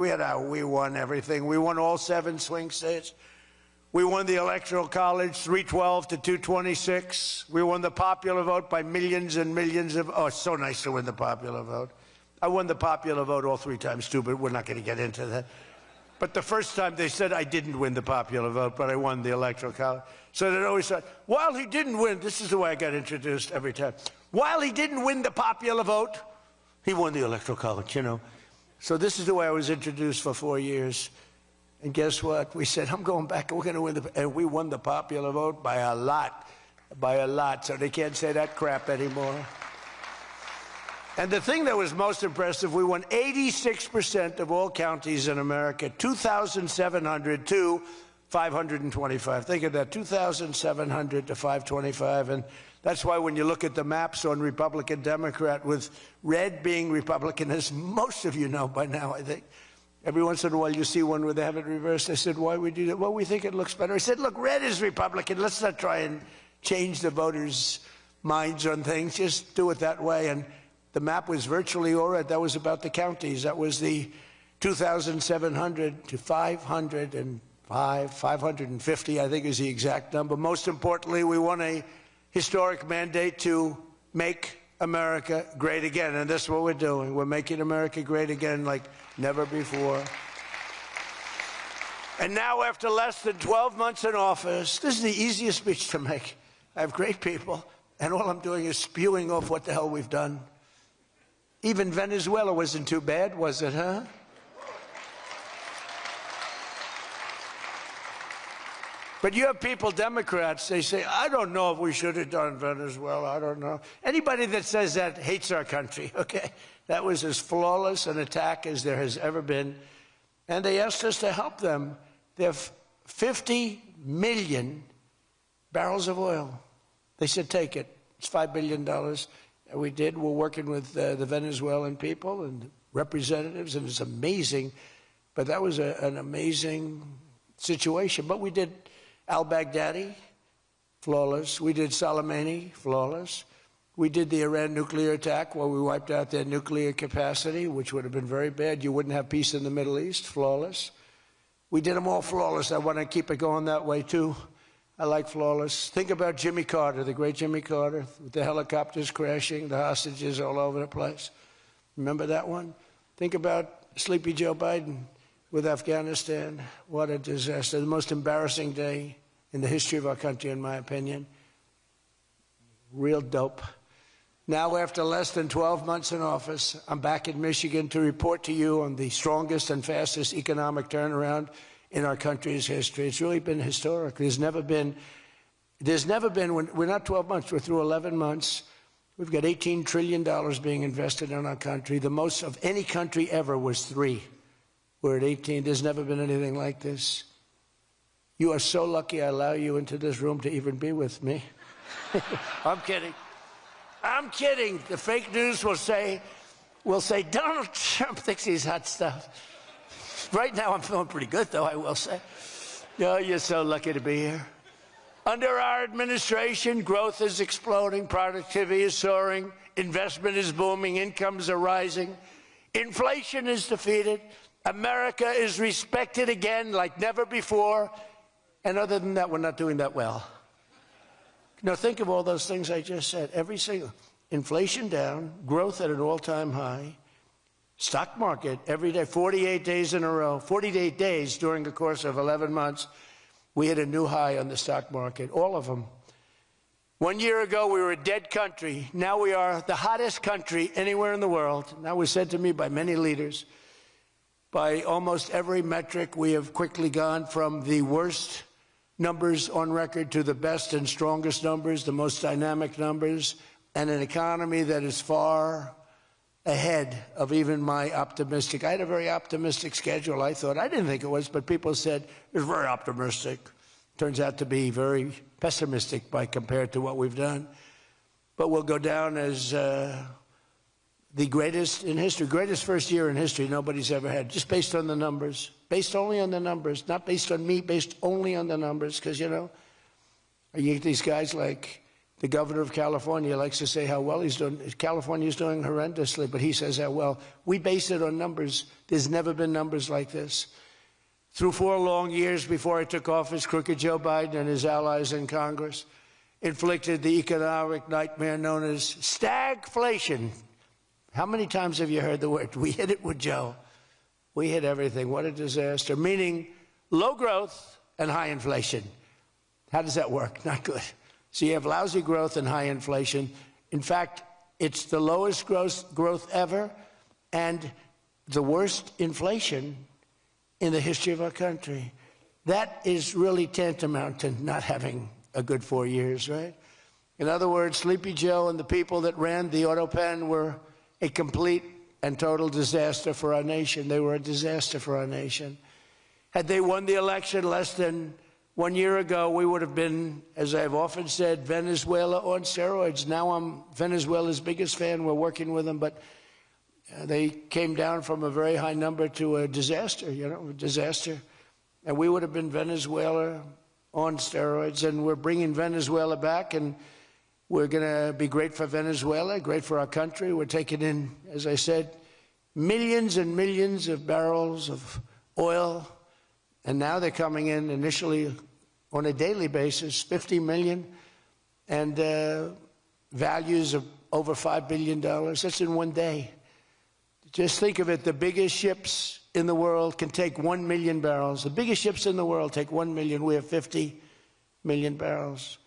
We won everything. We won all 7 swing states. We won the Electoral College, 312 to 226. We won the popular vote by millions and millions of... Oh, it's so nice to win the popular vote. I won the popular vote all 3 times, too, but we're not going to get into that. But the first time they said I didn't win the popular vote, but I won the Electoral College. So they always said, while he didn't win, this is the way I got introduced every time. While he didn't win the popular vote, he won the Electoral College, you know. So this is the way I was introduced for 4 years. And guess what? We said, I'm going back, and we're going to win and we won the popular vote by a lot. By a lot. So they can't say that crap anymore. And the thing that was most impressive, we won 86% of all counties in America, 2,700 to 525. Think of that, 2,700 to 525. And that's why when you look at the maps on Republican, Democrat, with red being Republican, as most of you know by now, I think, every once in a while you see one where they have it reversed. I said, why would you do that? Well, we think it looks better. I said, look, red is Republican. Let's not try and change the voters' minds on things. Just do it that way. And the map was virtually all red. That was about the counties. That was the 2,700 to 505, 550, I think is the exact number. Most importantly, we won a historic mandate to make America great again. And that's what we're doing. We're making America great again like never before. And now, after less than 12 months in office, this is the easiest speech to make. I have great people, and all I'm doing is spewing off what the hell we've done. Even Venezuela wasn't too bad, was it, huh? But you have people, Democrats, they say, I don't know if we should have done Venezuela, I don't know. Anybody that says that hates our country, okay? That was as flawless an attack as there has ever been. And they asked us to help them. They have 50 million barrels of oil. They said, take it. It's $5 billion. And we did. We're working with the Venezuelan people and representatives, and it's amazing. But that was an amazing situation. But we did al-Baghdadi, flawless. We did Soleimani, flawless. We did the Iran nuclear attack where we wiped out their nuclear capacity, which would have been very bad. You wouldn't have peace in the Middle East, flawless. We did them all flawless. I want to keep it going that way, too. I like flawless. Think about Jimmy Carter, the great Jimmy Carter, with the helicopters crashing, the hostages all over the place. Remember that one? Think about Sleepy Joe Biden with Afghanistan. What a disaster. The most embarrassing day in the history of our country, in my opinion. Real dope. Now, after less than 12 months in office, I'm back in Michigan to report to you on the strongest and fastest economic turnaround in our country's history. It's really been historic. There's never been, we're not 12 months, we're through 11 months. We've got $18 trillion being invested in our country. The most of any country ever was 3. We're at 18. There's never been anything like this. You are so lucky I allow you into this room to even be with me. I'm kidding. I'm kidding. The fake news will say Donald Trump thinks he's hot stuff. Right now I'm feeling pretty good, though, I will say. Oh, you're so lucky to be here. Under our administration, growth is exploding, productivity is soaring, investment is booming, incomes are rising, inflation is defeated, America is respected again like never before, and other than that, we're not doing that well. Now, think of all those things I just said. Every single, inflation down, growth at an all-time high, stock market every day, 48 days in a row, 48 days during the course of 11 months, we hit a new high on the stock market, all of them. 1 year ago, we were a dead country. Now we are the hottest country anywhere in the world. That was said to me by many leaders. By almost every metric, we have quickly gone from the worst numbers on record to the best and strongest numbers, the most dynamic numbers, and an economy that is far ahead of even my optimistic. I had a very optimistic schedule, I thought. I didn't think it was, but people said it was very optimistic. Turns out to be very pessimistic by compared to what we've done. But we'll go down as the greatest in history, greatest first year in history nobody's ever had, just based on the numbers, based only on the numbers, not based on me, based only on the numbers, because, you know, you get these guys like The governor of California likes to say how well he's doing. California's doing horrendously, but he says how well. We base it on numbers. There's never been numbers like this. Through 4 long years before I took office, crooked Joe Biden and his allies in Congress inflicted the economic nightmare known as stagflation. How many times have you heard the word? We hit it with Joe. We hit everything. What a disaster. Meaning low growth and high inflation. How does that work? Not good. So you have lousy growth and high inflation. In fact, it's the lowest growth ever and the worst inflation in the history of our country. That is really tantamount to not having a good 4 years, right? In other words, Sleepy Joe and the people that ran the auto pen were a complete and total disaster for our nation. They were a disaster for our nation. Had they won the election less than 1 year ago, we would have been, as I've often said, Venezuela on steroids. Now I'm Venezuela's biggest fan. We're working with them, but they came down from a very high number to a disaster, a disaster. And we would have been Venezuela on steroids, and we're bringing Venezuela back, and we're going to be great for Venezuela, great for our country. We're taking in, as I said, millions and millions of barrels of oil, and now they're coming in initially on a daily basis, 50 million, and values of over $5 billion. That's in 1 day. Just think of it, the biggest ships in the world can take 1 million barrels. The biggest ships in the world take 1 million. We have 50 million barrels.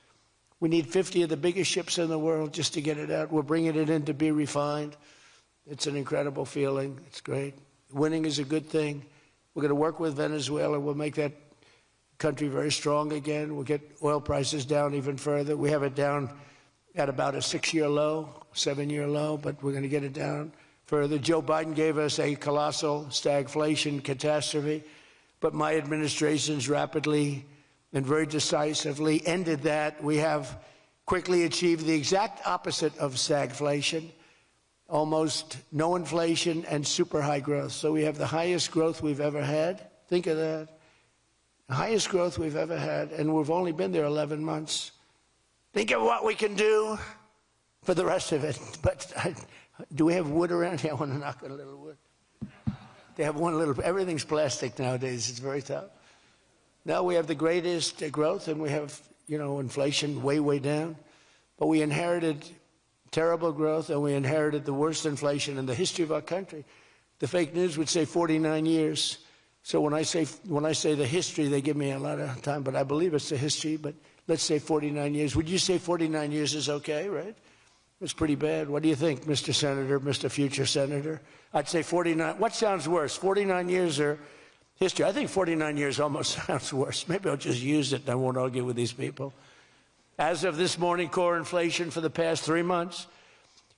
We need 50 of the biggest ships in the world just to get it out. We're bringing it in to be refined. It's an incredible feeling. It's great. Winning is a good thing. We're going to work with Venezuela. We'll make that country very strong again. We'll get oil prices down even further. We have it down at about a 6-year low, 7-year low, but we're going to get it down further. Joe Biden gave us a colossal stagflation catastrophe, but my administration's rapidly and very decisively ended that. We have quickly achieved the exact opposite of stagflation, almost no inflation and super high growth. So we have the highest growth we've ever had. Think of that. The highest growth we've ever had, and we've only been there 11 months. Think of what we can do for the rest of it. But do we have wood around here? I want to knock on a little wood. They have one little, everything's plastic nowadays. It's very tough. Now we have the greatest growth, and we have, inflation way, way down. But we inherited terrible growth, and we inherited the worst inflation in the history of our country. The fake news would say 49 years. So when I say the history, they give me a lot of time, but I believe it's the history. But let's say 49 years. Would you say 49 years is okay, right? It's pretty bad. What do you think, Mr. Senator, Mr. Future Senator? I'd say 49. What sounds worse, 49 years or history? I think 49 years almost sounds worse. Maybe I'll just use it and I won't argue with these people. As of this morning, core inflation for the past 3 months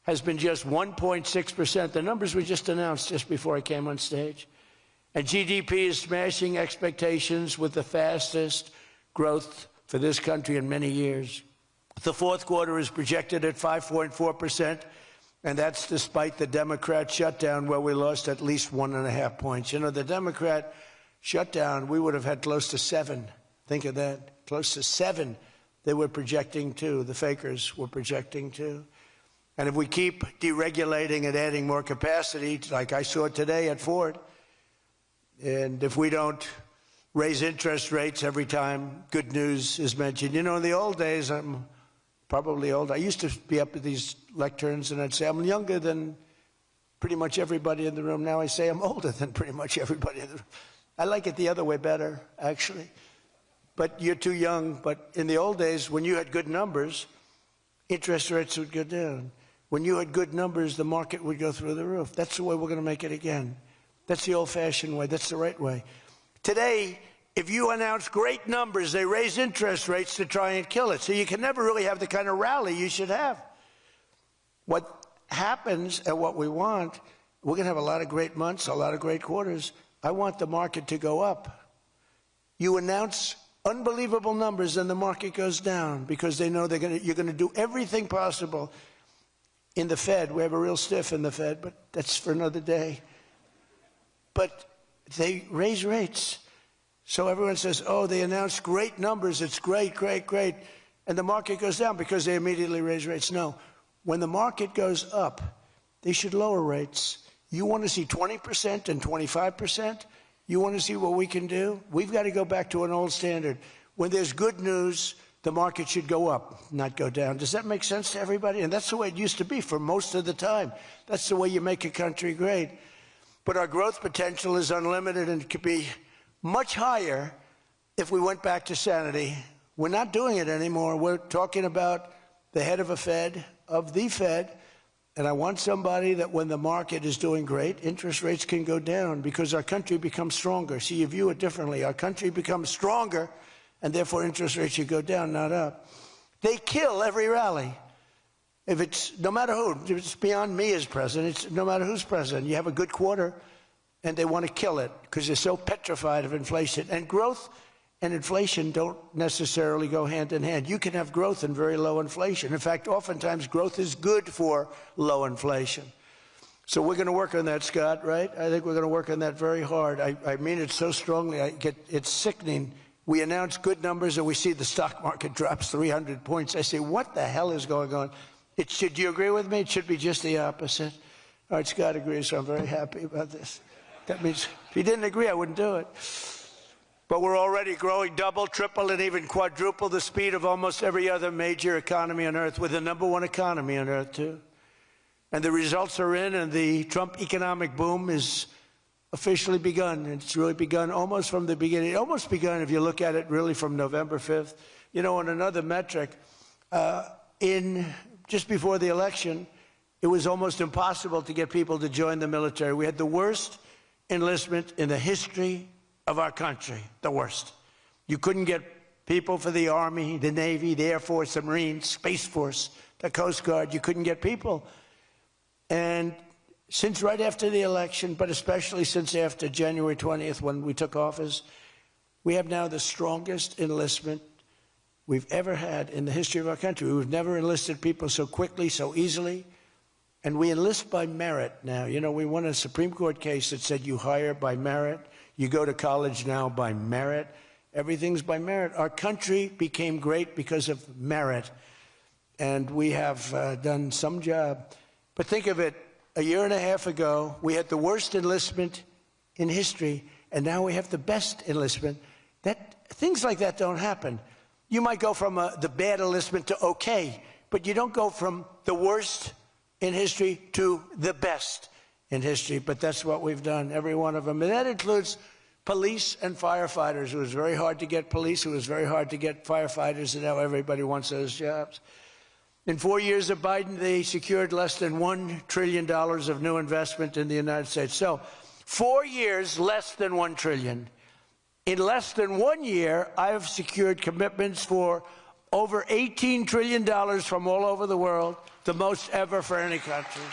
has been just 1.6%. The numbers were just announced just before I came on stage. And GDP is smashing expectations with the fastest growth for this country in many years. The fourth quarter is projected at 5.4%, and that's despite the Democrat shutdown where we lost at least 1.5 points. The Democrat shutdown, we would have had close to 7. Think of that, close to 7. They were projecting to, the fakers were projecting to. And if we keep deregulating and adding more capacity, like I saw today at Ford, and if we don't raise interest rates every time good news is mentioned. In the old days, I'm probably old. I used to be up at these lecterns and I'd say, I'm younger than pretty much everybody in the room. Now I say I'm older than pretty much everybody in the room. I like it the other way better, actually. But you're too young. But in the old days, when you had good numbers, interest rates would go down. When you had good numbers, the market would go through the roof. That's the way we're going to make it again. That's the old-fashioned way. That's the right way. Today, if you announce great numbers, they raise interest rates to try and kill it. So you can never really have the kind of rally you should have. What happens and what we want, we're going to have a lot of great months, a lot of great quarters. I want the market to go up. You announce unbelievable numbers and the market goes down because they know you're going to do everything possible. In the Fed, we have a real stiff in the Fed, but that's for another day. But they raise rates. So everyone says, oh, they announced great numbers. It's great, great, great. and the market goes down because they immediately raise rates. No. When the market goes up, they should lower rates. You want to see 20% and 25%? You want to see what we can do? We've got to go back to an old standard. When there's good news, the market should go up, not go down. Does that make sense to everybody? And that's the way it used to be for most of the time. That's the way you make a country great. But our growth potential is unlimited and could be much higher if we went back to sanity. We're not doing it anymore. We're talking about the head of the Fed, and I want somebody that when the market is doing great, interest rates can go down because our country becomes stronger. See, you view it differently. Our country becomes stronger, and therefore interest rates should go down, not up. They kill every rally. If it's, no matter who, if it's beyond me as president, it's no matter who's president. You have a good quarter, and they want to kill it because they're so petrified of inflation. And growth and inflation don't necessarily go hand in hand. You can have growth and very low inflation. In fact, oftentimes growth is good for low inflation. So we're going to work on that, Scott, right? I think we're going to work on that very hard. I mean it so strongly. It's sickening. We announce good numbers and we see the stock market drops 300 points. I say, what the hell is going on? Do you agree with me? It should be just the opposite. All right, Scott agrees, so I'm very happy about this. That means if he didn't agree, I wouldn't do it. But we're already growing double, triple, and even quadruple the speed of almost every other major economy on Earth. We're the #1 economy on Earth, too. And the results are in, and the Trump economic boom is officially begun. It's really begun almost from the beginning. It almost begun, if you look at it, really from November 5th. You know, on another metric, just before the election, it was almost impossible to get people to join the military. We had the worst enlistment in the history of our country, the worst. You couldn't get people for the Army, the Navy, the Air Force, the Marines, Space Force, the Coast Guard. You couldn't get people. And since right after the election, but especially since after January 20th when we took office, we have now the strongest enlistment we've ever had in the history of our country. We've never enlisted people so quickly, so easily. And we enlist by merit now. You know, we won a Supreme Court case that said you hire by merit. You go to college now by merit. Everything's by merit. Our country became great because of merit. And we have done some job. But think of it, a year and a half ago, we had the worst enlistment in history, and now we have the best enlistment. Things like that don't happen. You might go from the bad enlistment to okay, but you don't go from the worst in history to the best in history. But that's what we've done, every one of them. And that includes police and firefighters. It was very hard to get police. It was very hard to get firefighters, and now everybody wants those jobs. In 4 years of Biden, they secured less than $1 trillion of new investment in the United States. So 4 years, less than $1 trillion. In less than 1 year, I've secured commitments for over $18 trillion from all over the world, the most ever for any country.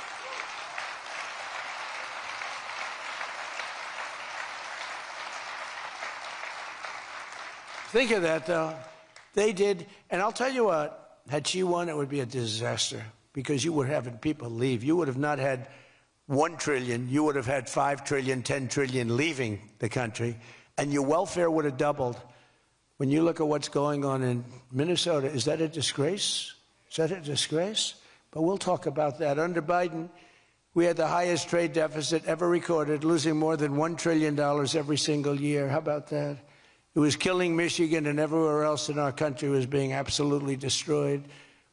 Think of that, though. They did, and I'll tell you what, had she won, it would be a disaster because you would have people leave. You would have not had $1 trillion. You would have had $5 trillion, $10 trillion leaving the country, and your welfare would have doubled. When you look at what's going on in Minnesota, is that a disgrace? Is that a disgrace? But we'll talk about that. Under Biden, we had the highest trade deficit ever recorded, losing more than $1 trillion every single year. How about that? It was killing Michigan, and everywhere else in our country was being absolutely destroyed.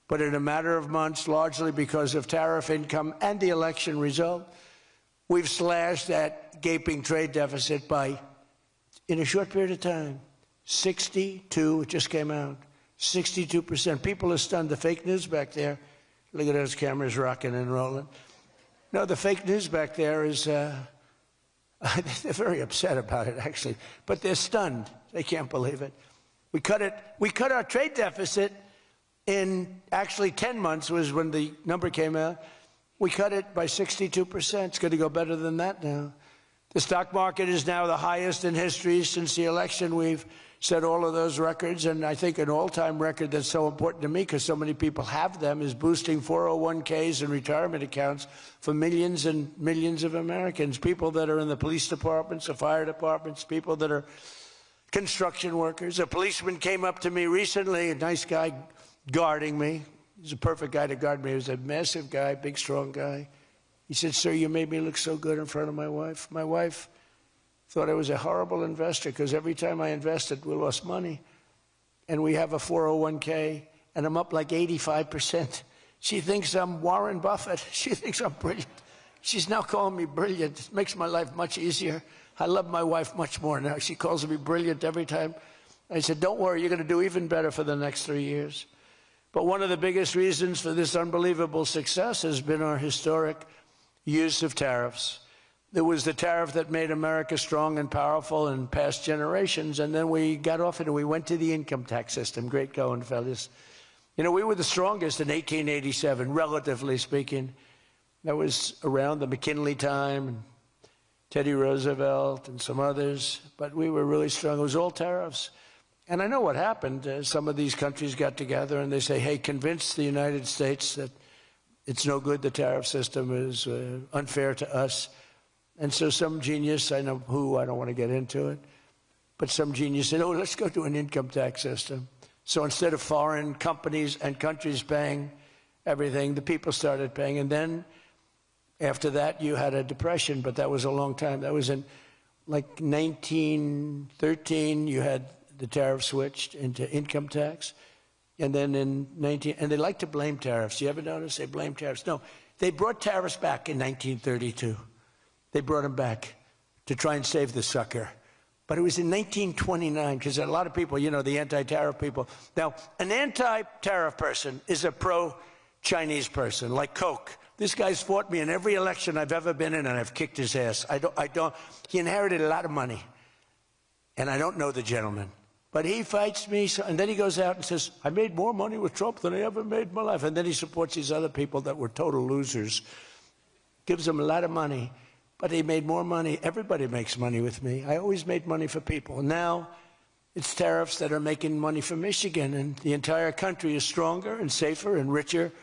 But in a matter of months, largely because of tariff income and the election result, we've slashed that gaping trade deficit by, in a short period of time, 62, it just came out, 62%. People are stunned. The fake news back there, look at those cameras rocking and rolling. No, the fake news back there is, they're very upset about it, actually, but they're stunned. They can't believe it. We cut our trade deficit in actually 10 months was when the number came out. We cut it by 62%. It's going to go better than that now. The stock market is now the highest in history since the election. We've set all of those records, and I think an all-time record that's so important to me because so many people have them is boosting 401ks and retirement accounts for millions and millions of Americans, people that are in the police departments, the fire departments, people that are construction workers. A policeman came up to me recently, a nice guy, guarding me. He's a perfect guy to guard me. He was a massive guy, big, strong guy. He said, "Sir, you made me look so good in front of my wife." My wife thought I was a horrible investor because every time I invested, we lost money. And we have a 401k, and I'm up like 85%. She thinks I'm Warren Buffett. She thinks I'm brilliant. She's now calling me brilliant. It makes my life much easier. I love my wife much more now. She calls me brilliant every time. I said, "Don't worry, you're going to do even better for the next 3 years." But one of the biggest reasons for this unbelievable success has been our historic use of tariffs. There was the tariff that made America strong and powerful in past generations, and then we got off it and we went to the income tax system. Great going, fellas. You know, we were the strongest in 1887, relatively speaking. That was around the McKinley time, and Teddy Roosevelt and some others, but we were really strong. It was all tariffs. And I know what happened. Some of these countries got together and they say, "Hey, convince the United States that it's no good, the tariff system is unfair to us." And so some genius, I know who, I don't want to get into it, but some genius said, "Oh, let's go to an income tax system." So instead of foreign companies and countries paying everything, the people started paying. And then after that, you had a depression, but that was a long time. That was in like 1913, you had the tariff switched into income tax. And then in and they like to blame tariffs. You ever notice they blame tariffs? No, they brought tariffs back in 1932. They brought them back to try and save the sucker. But it was in 1929, because a lot of people, you know, the anti-tariff people. Now, an anti-tariff person is a pro-Chinese person, like Coke. This guy's fought me in every election I've ever been in, and I've kicked his ass. He inherited a lot of money, and I don't know the gentleman. But he fights me, and then he goes out and says, "I made more money with Trump than I ever made in my life." And then he supports these other people that were total losers. Gives them a lot of money. But he made more money. Everybody makes money with me. I always made money for people. Now it's tariffs that are making money for Michigan, and the entire country is stronger and safer and richer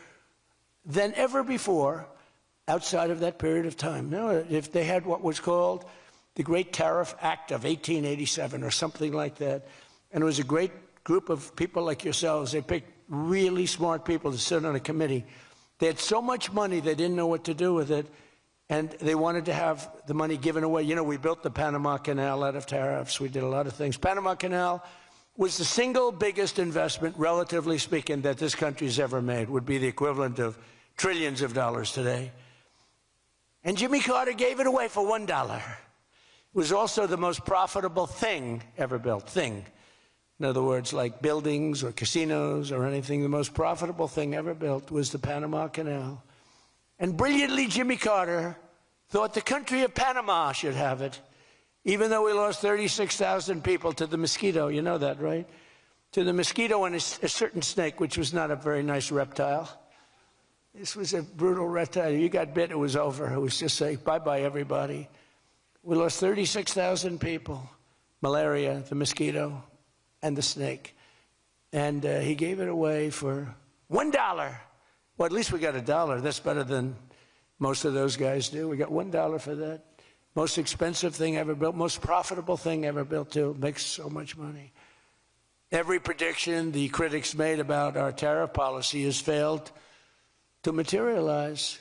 than ever before outside of that period of time. Now, if they had what was called the Great Tariff Act of 1887 or something like that, and it was a great group of people like yourselves, they picked really smart people to sit on a committee. They had so much money they didn't know what to do with it. And they wanted to have the money given away. You know, we built the Panama Canal out of tariffs. We did a lot of things. Panama Canal was the single biggest investment, relatively speaking, that this country's ever made. Would be the equivalent of trillions of dollars today. And Jimmy Carter gave it away for $1. It was also the most profitable thing ever built. Thing. In other words, like buildings or casinos or anything, the most profitable thing ever built was the Panama Canal. And brilliantly, Jimmy Carter thought the country of Panama should have it, even though we lost 36,000 people to the mosquito. You know that, right? To the mosquito and a certain snake, which was not a very nice reptile. This was a brutal reptile. You got bit, it was over. It was just like, bye-bye, everybody. We lost 36,000 people. Malaria, the mosquito, and the snake. And he gave it away for $1. Well, at least we got $1. That's better than most of those guys do. We got $1 for that. Most expensive thing ever built, most profitable thing ever built, too. Makes so much money. Every prediction the critics made about our tariff policy has failed to materialize.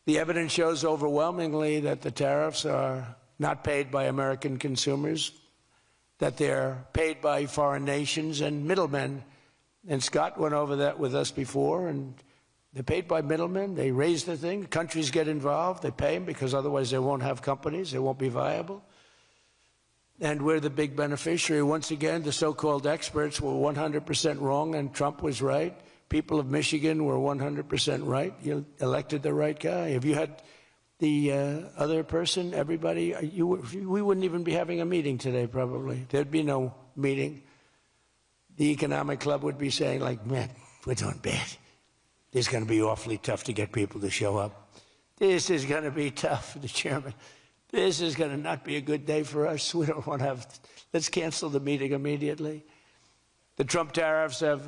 The evidence shows overwhelmingly that the tariffs are not paid by American consumers, that they're paid by foreign nations and middlemen. And Scott went over that with us before, and they're paid by middlemen. They raise the thing. Countries get involved. They pay them because otherwise they won't have companies. They won't be viable. And we're the big beneficiary. Once again, the so-called experts were 100% wrong, and Trump was right. People of Michigan were 100% right. You elected the right guy. If you had the other person, everybody, we wouldn't even be having a meeting today, probably. There'd be no meeting. The economic club would be saying, like, "Man, we're doing bad. It's going to be awfully tough to get people to show up. This is going to be tough," the chairman. "This is going to not be a good day for us. We don't want to have, let's cancel the meeting immediately." The Trump tariffs have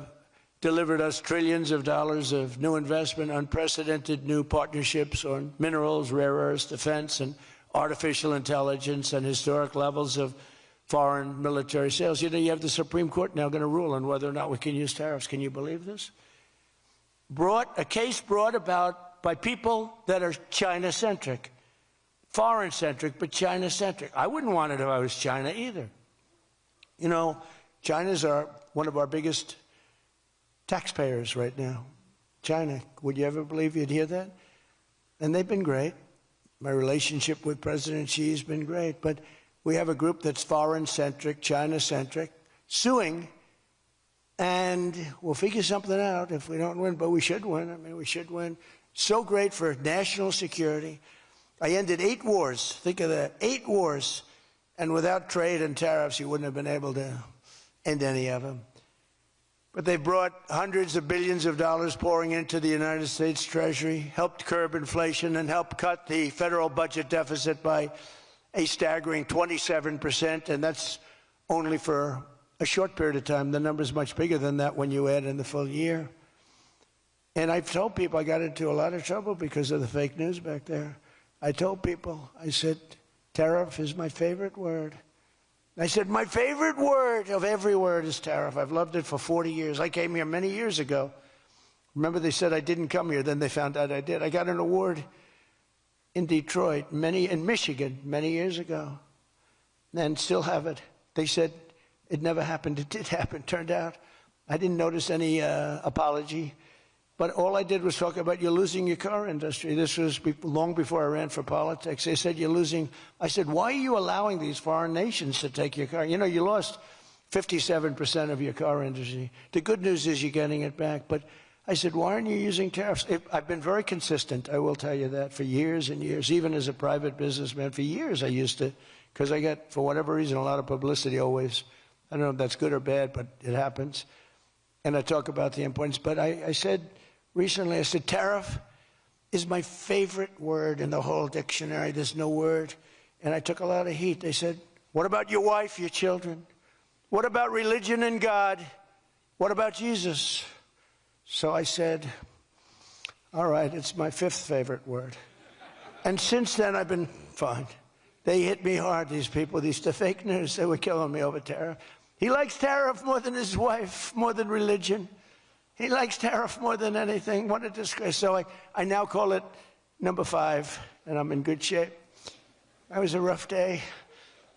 delivered us trillions of dollars of new investment, unprecedented new partnerships on minerals, rare earths, defense, and artificial intelligence, and historic levels of foreign military sales. You know, you have the Supreme Court now going to rule on whether or not we can use tariffs. Can you believe this? a case brought about by people that are China-centric, foreign-centric, but China-centric. I wouldn't want it if I was China either. You know, China's one of our biggest taxpayers right now. China, would you ever believe you'd hear that? And they've been great. My relationship with President Xi has been great, but we have a group that's foreign-centric, China-centric, suing, and we'll figure something out if we don't win, but we should win. I mean, we should win. So great for national security. I ended 8 wars. Think of that, 8 wars. And without trade and tariffs, you wouldn't have been able to end any of them. But they brought hundreds of billions of dollars pouring into the United States Treasury, helped curb inflation, and helped cut the federal budget deficit by a staggering 27%, and that's only for a short period of time. The number's much bigger than that when you add in the full year. And I've told people I got into a lot of trouble because of the fake news back there. I told people, I said, tariff is my favorite word. I said, my favorite word of every word is tariff. I've loved it for 40 years. I came here many years ago. Remember, they said I didn't come here. Then they found out I did. I got an award in Detroit, in Michigan, many years ago, and still have it. They said it never happened. It did happen, turned out. I didn't notice any apology. But all I did was talk about you're losing your car industry. This was long before I ran for politics. They said you're losing. I said, why are you allowing these foreign nations to take your car? You know, you lost 57% of your car industry. The good news is you're getting it back. But I said, why aren't you using tariffs? I've been very consistent, I will tell you that, for years and years. Even as a private businessman, for years I used to, because I get, for whatever reason, a lot of publicity always. I don't know if that's good or bad, but it happens. And I talk about the importance. But I said, recently, I said, tariff is my favorite word in the whole dictionary. There's no word. And I took a lot of heat. They said, what about your wife, your children? What about religion and God? What about Jesus? So I said, all right, it's my 5th favorite word. And since then, I've been fine. They hit me hard, these people, these fake news. They were killing me over tariff. He likes tariff more than his wife, more than religion. He likes tariff more than anything. What a disgrace. So I now call it number 5, and I'm in good shape. That was a rough day.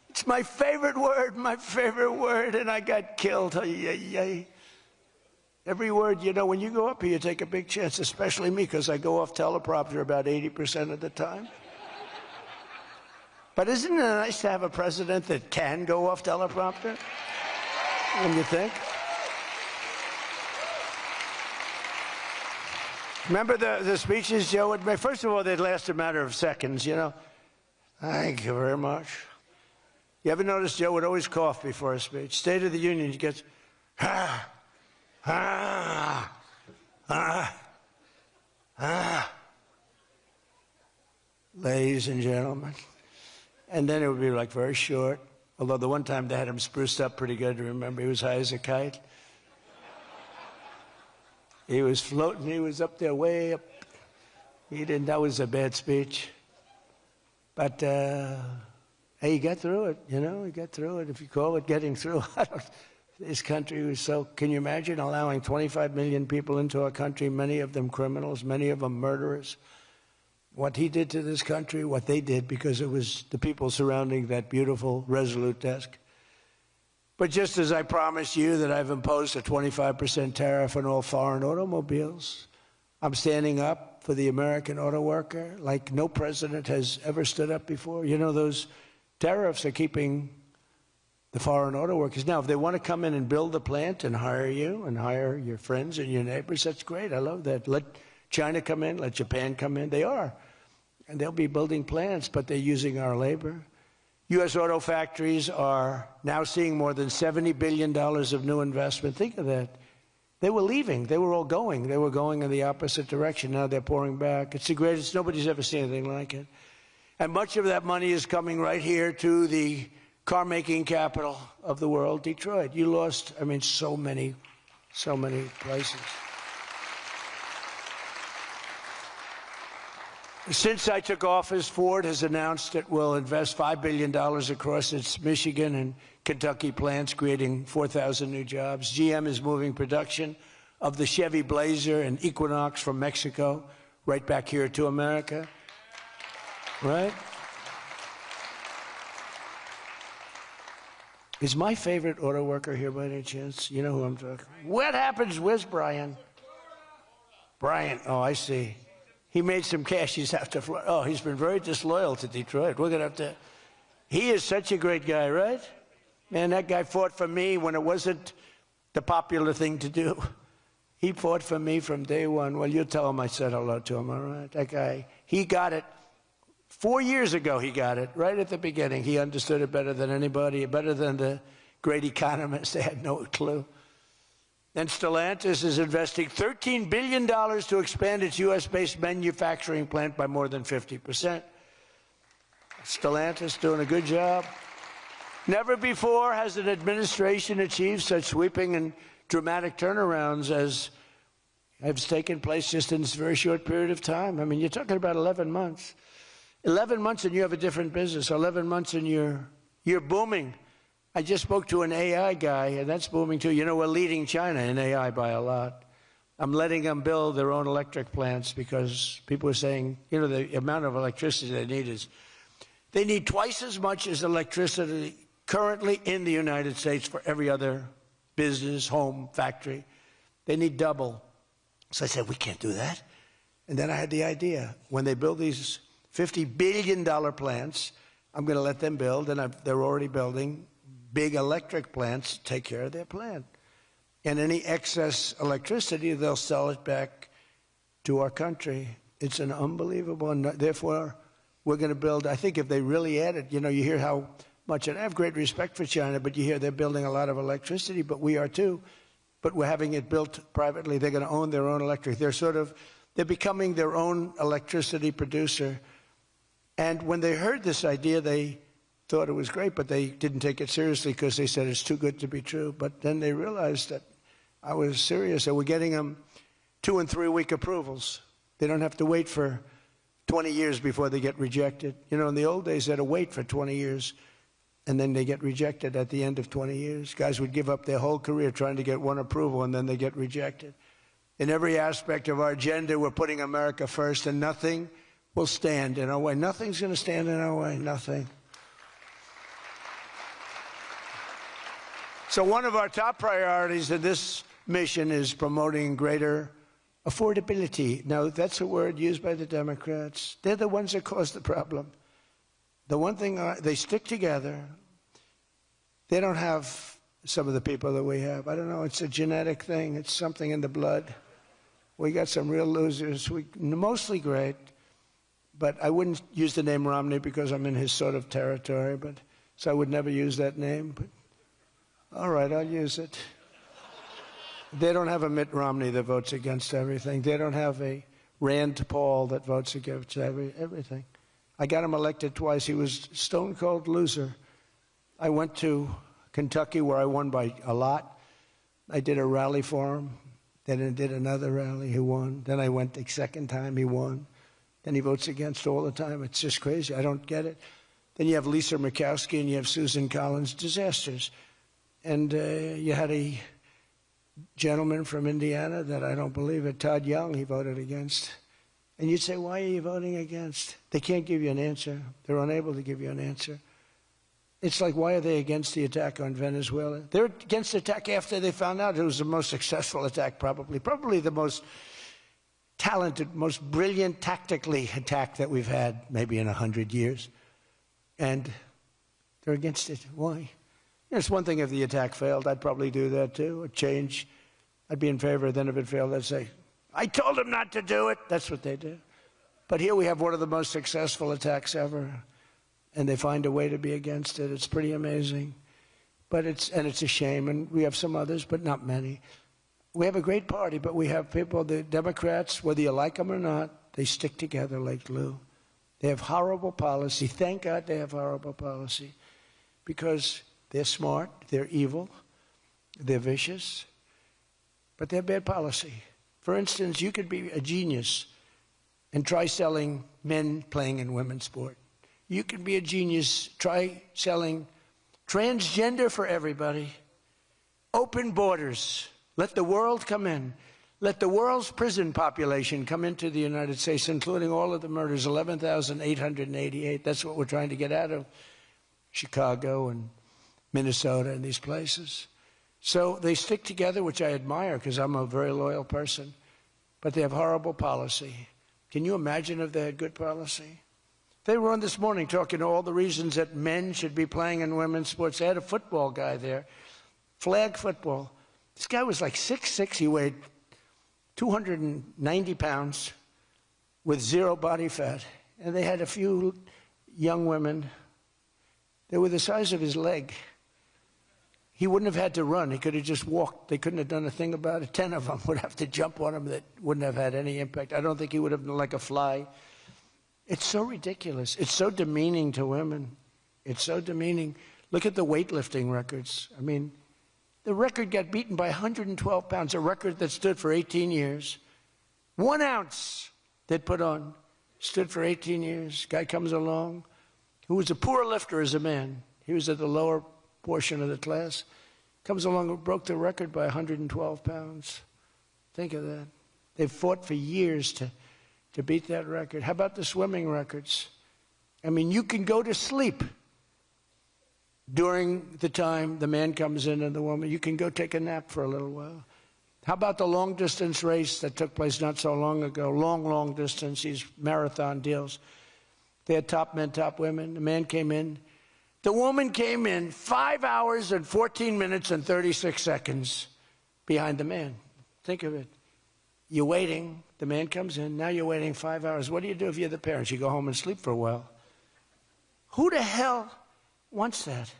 It's my favorite word, and I got killed. Every word, you know, when you go up here, you take a big chance, especially me, because I go off teleprompter about 80% of the time. But isn't it nice to have a president that can go off teleprompter? When you think? Remember the speeches Joe would make? First of all, they'd last a matter of seconds, you know. Thank you very much. You ever notice Joe would always cough before a speech? State of the Union, he gets, ladies and gentlemen. And then it would be like very short. Although the one time they had him spruced up pretty good, remember, he was high as a kite. He was floating, he was up there way up. That was a bad speech. But, hey, he got through it, you know, he got through it. If you call it getting through, this country was so, can you imagine allowing 25 million people into our country, many of them criminals, many of them murderers? What he did to this country, what they did, because it was the people surrounding that beautiful, resolute desk. But just as I promised you that I've imposed a 25% tariff on all foreign automobiles, I'm standing up for the American auto worker like no president has ever stood up before. You know, those tariffs are keeping the foreign auto workers. Now, if they want to come in and build a plant and hire you and hire your friends and your neighbors, that's great. I love that. Let China come in, let Japan come in. They are. And they'll be building plants, but they're using our labor. U.S. auto factories are now seeing more than $70 billion of new investment. Think of that. They were leaving. They were all going. They were going in the opposite direction. Now they're pouring back. It's the greatest. Nobody's ever seen anything like it. And much of that money is coming right here to the car-making capital of the world, Detroit. You lost, I mean, so many places. Since I took office, Ford has announced it will invest $5 billion across its Michigan and Kentucky plants, creating 4,000 new jobs. GM is moving production of the Chevy Blazer and Equinox from Mexico right back here to America, right? Is my favorite auto worker here by any chance? You know who I'm talking? What happens? Where's Brian? Brian, oh, I see. He made some cash. He's after Florida. Oh, he's been very disloyal to Detroit. We're going to have to... He is such a great guy, right? Man, that guy fought for me when it wasn't the popular thing to do. He fought for me from day one. Well, you tell him I said hello to him, all right? That guy, he got it. 4 years ago, he got it, right at the beginning. He understood it better than anybody, better than the great economists. They had no clue. And Stellantis is investing $13 billion to expand its U.S.-based manufacturing plant by more than 50%. Stellantis doing a good job. Never before has an administration achieved such sweeping and dramatic turnarounds as has taken place just in this very short period of time. I mean, you're talking about 11 months. 11 months and you have a different business. 11 months and you're booming. I just spoke to an AI guy, and that's booming too. You know, we're leading China in AI by a lot. I'm letting them build their own electric plants because people are saying, you know, the amount of electricity they need is, they need twice as much as electricity currently in the United States for every other business, home, factory. They need double. So I said, we can't do that. And then I had the idea. When they build these $50 billion plants, I'm going to let them build, and they're already building big electric plants to take care of their plant. And any excess electricity, they'll sell it back to our country. It's an unbelievable, and therefore, we're going to build, I think if they really added, you know, you hear how much, and I have great respect for China, but you hear they're building a lot of electricity, but we are too. But we're having it built privately. They're going to own their own electric. They're becoming their own electricity producer. And when they heard this idea, they thought it was great, but they didn't take it seriously because they said it's too good to be true. But then they realized that I was serious. So we're getting them 2- and 3-week approvals. They don't have to wait for 20 years before they get rejected. You know, in the old days, they had to wait for 20 years, and then they get rejected at the end of 20 years. Guys would give up their whole career trying to get one approval, and then they get rejected. In every aspect of our agenda, we're putting America first, and nothing will stand in our way. Nothing's going to stand in our way, nothing. So one of our top priorities in this mission is promoting greater affordability. Now, that's a word used by the Democrats. They're the ones that cause the problem. The one thing, they stick together. They don't have some of the people that we have. I don't know, it's a genetic thing. It's something in the blood. We got some real losers, mostly great. But I wouldn't use the name Romney because I'm in his sort of territory, so I would never use that name. But all right, I'll use it. They don't have a Mitt Romney that votes against everything. They don't have a Rand Paul that votes against everything. I got him elected twice. He was a stone-cold loser. I went to Kentucky where I won by a lot. I did a rally for him. Then I did another rally. He won. Then I went the second time. He won. Then he votes against all the time. It's just crazy. I don't get it. Then you have Lisa Murkowski and you have Susan Collins. Disasters. And you had a gentleman from Indiana that I don't believe it, Todd Young, he voted against. And you'd say, why are you voting against? They can't give you an answer. They're unable to give you an answer. It's like, why are they against the attack on Venezuela? They're against the attack after they found out it was the most successful attack, probably the most talented, most brilliant tactically attack that we've had maybe in 100 years. And they're against it. Why? It's one thing if the attack failed. I'd probably do that too, a change. I'd be in favor. Then if it failed, I'd say, I told them not to do it. That's what they do. But here we have one of the most successful attacks ever, and they find a way to be against it. It's pretty amazing. But it's a shame, and we have some others, but not many. We have a great party, but we have people, the Democrats, whether you like them or not, they stick together like glue. They have horrible policy. Thank God they have horrible policy, because they're smart, they're evil, they're vicious, but they're bad policy. For instance, you could be a genius and try selling men playing in women's sport. You could be a genius, try selling transgender for everybody, open borders, Let the world come in. Let the world's prison population come into the United States, including all of the murders, 11,888. That's what we're trying to get out of Chicago and Minnesota and these places. So they stick together, which I admire because I'm a very loyal person, but they have horrible policy. Can you imagine if they had good policy? They were on this morning talking to all the reasons that men should be playing in women's sports. They had a football guy there, flag football. This guy was like 6'6". He weighed 290 pounds with zero body fat. And they had a few young women. They were the size of his leg. He wouldn't have had to run. He could have just walked. They couldn't have done a thing about it. 10 of them would have to jump on him. That wouldn't have had any impact. I don't think he would have been like a fly. It's so ridiculous. It's so demeaning to women. It's so demeaning. Look at the weightlifting records. I mean, the record got beaten by 112 pounds, a record that stood for 18 years. 1 ounce they'd put on, stood for 18 years. Guy comes along who was a poor lifter as a man. He was at the lower portion of the class. Comes along and broke the record by 112 pounds. Think of that. They've fought for years to beat that record. How about the swimming records? I mean, you can go to sleep during the time the man comes in and the woman. You can go take a nap for a little while. How about the long-distance race that took place not so long ago? Long distance, these marathon deals. They had top men, top women. The man came in. The woman came in 5 hours and 14 minutes and 36 seconds behind the man. Think of it. You're waiting. The man comes in. Now you're waiting 5 hours. What do you do if you're the parents? You go home and sleep for a while. Who the hell wants that?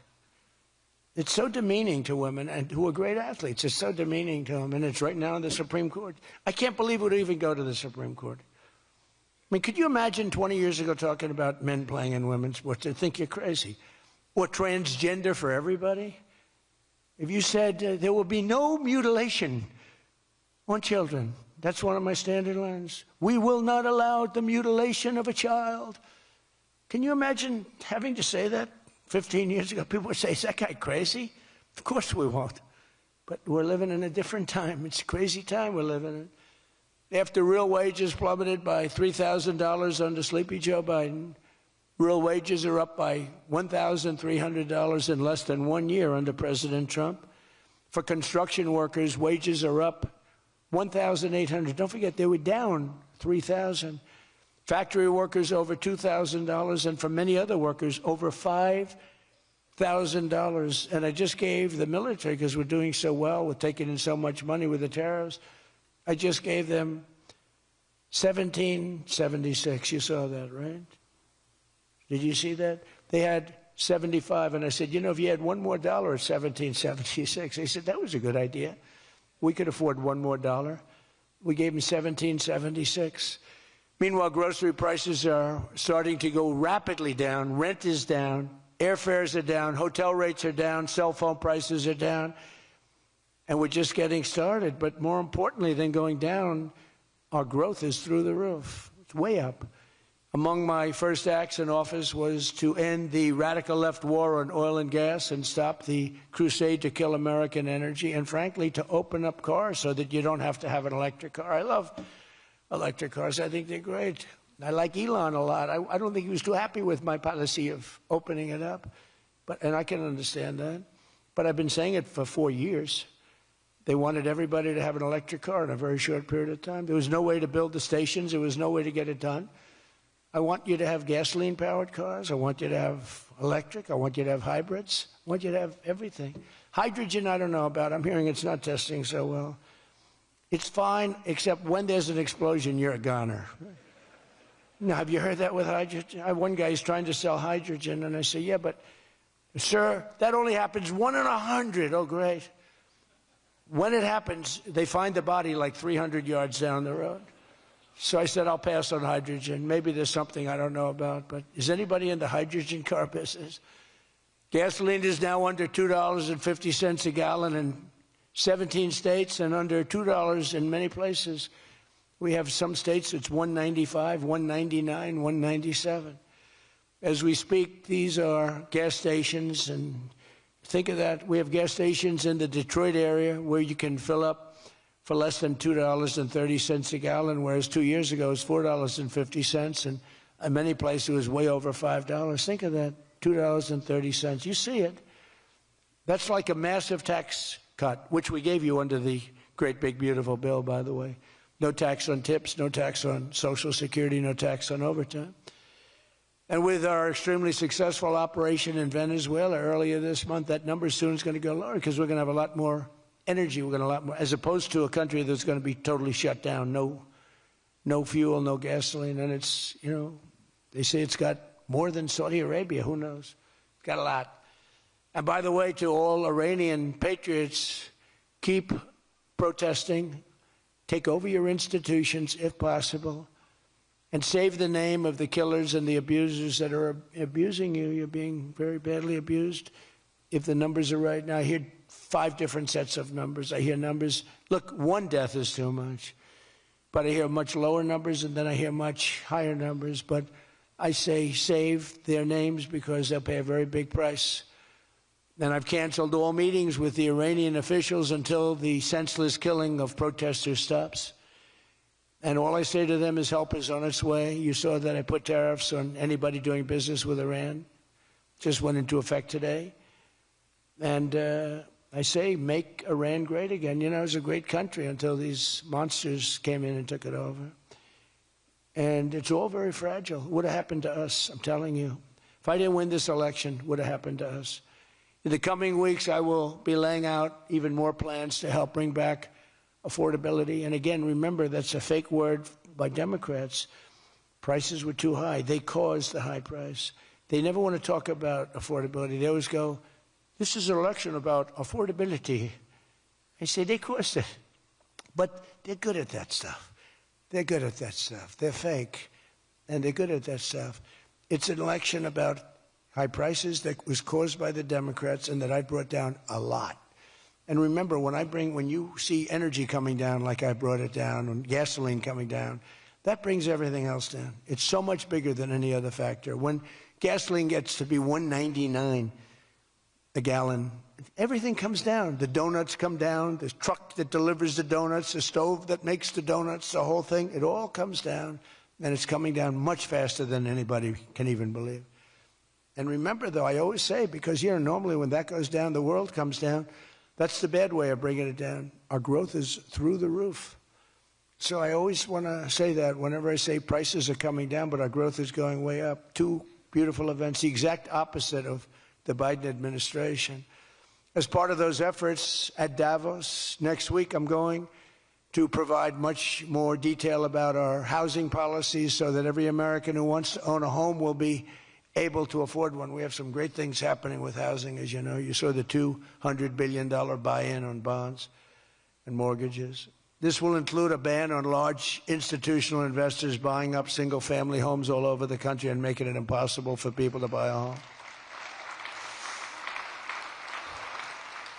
It's so demeaning to women and who are great athletes. It's so demeaning to them, and it's right now in the Supreme Court. I can't believe it would even go to the Supreme Court. I mean, could you imagine 20 years ago talking about men playing in women's sports? They'd think you're crazy. Or transgender for everybody. If you said there will be no mutilation on children, that's one of my standard lines. We will not allow the mutilation of a child. Can you imagine having to say that 15 years ago? People would say, is that guy crazy? Of course we won't. But we're living in a different time. It's a crazy time we're living in. After real wages plummeted by $3,000 under Sleepy Joe Biden, real wages are up by $1,300 in less than 1 year under President Trump. For construction workers, wages are up $1,800. Don't forget, they were down $3,000. Factory workers over $2,000, and for many other workers, over $5,000. And I just gave the military, because we're doing so well with taking in so much money with the tariffs, I just gave them $1,776. You saw that, right? Did you see that? They had 75, and I said, you know, if you had $1 more, it's $1,776. They said, that was a good idea. We could afford $1 more. We gave them $1,776. Meanwhile, grocery prices are starting to go rapidly down. Rent is down. Airfares are down. Hotel rates are down. Cell phone prices are down. And we're just getting started. But more importantly than going down, our growth is through the roof. It's way up. Among my first acts in office was to end the radical left war on oil and gas and stop the crusade to kill American energy, and frankly, to open up cars so that you don't have to have an electric car. I love electric cars. I think they're great. I like Elon a lot. I don't think he was too happy with my policy of opening it up, and I can understand that. But I've been saying it for 4 years. They wanted everybody to have an electric car in a very short period of time. There was no way to build the stations. There was no way to get it done. I want you to have gasoline-powered cars. I want you to have electric. I want you to have hybrids. I want you to have everything. Hydrogen, I don't know about. I'm hearing it's not testing so well. It's fine, except when there's an explosion, you're a goner. Now, have you heard that with hydrogen? One guy is trying to sell hydrogen, and I say, yeah, but, sir, that only happens 1 in 100. Oh, great. When it happens, they find the body like 300 yards down the road. So I said, I'll pass on hydrogen. Maybe there's something I don't know about, but is anybody in the hydrogen car business? Gasoline is now under $2.50 a gallon in 17 states and under $2 in many places. We have some states it's $1.95, $1.99, $1.97. As we speak, these are gas stations and Think of that. We have gas stations in the Detroit area where you can fill up for less than $2.30 a gallon, whereas 2 years ago it was $4.50, and in many places it was way over $5. Think of that, $2.30. You see it. That's like a massive tax cut, which we gave you under the great big beautiful bill, by the way. No tax on tips, no tax on Social Security, no tax on overtime. And with our extremely successful operation in Venezuela earlier this month, that number soon is going to go lower because we're going to have a lot more energy. We're going to have a lot more, as opposed to a country that's going to be totally shut down. No fuel, no gasoline. And it's, you know, they say it's got more than Saudi Arabia. Who knows? It's got a lot. And by the way, to all Iranian patriots, keep protesting, take over your institutions if possible, and save the name of the killers and the abusers that are abusing you. You're being very badly abused. If the numbers are right now, I hear 5 different sets of numbers. I hear numbers, look, 1 death is too much. But I hear much lower numbers, and then I hear much higher numbers. But I say save their names because they'll pay a very big price. And I've canceled all meetings with the Iranian officials until the senseless killing of protesters stops. And all I say to them is help is on its way. You saw that I put tariffs on anybody doing business with Iran. Just went into effect today. And I say make Iran great again. You know, it was a great country until these monsters came in and took it over. And it's all very fragile. It would have happened to us, I'm telling you. If I didn't win this election, it would have happened to us. In the coming weeks, I will be laying out even more plans to help bring back affordability. And again, remember, that's a fake word by Democrats. Prices were too high. They caused the high price. They never want to talk about affordability. They always go, this is an election about affordability. I say, they caused it. But they're good at that stuff. They're good at that stuff. They're fake, and they're good at that stuff. It's an election about high prices that was caused by the Democrats and that I brought down a lot. And remember, when you see energy coming down like I brought it down, and gasoline coming down, that brings everything else down. It's so much bigger than any other factor. When gasoline gets to be $1.99 a gallon, everything comes down. The donuts come down, the truck that delivers the donuts, the stove that makes the donuts, the whole thing, it all comes down. And it's coming down much faster than anybody can even believe. And remember, though, I always say, because, you know, normally when that goes down, the world comes down. That's the bad way of bringing it down. Our growth is through the roof. So I always want to say that whenever I say prices are coming down, but our growth is going way up. 2 beautiful events, the exact opposite of the Biden administration. As part of those efforts at Davos next week, I'm going to provide much more detail about our housing policies so that every American who wants to own a home will be able to afford one. We have some great things happening with housing, as you know. You saw the $200 billion buy-in on bonds and mortgages. This will include a ban on large institutional investors buying up single-family homes all over the country and making it impossible for people to buy a home.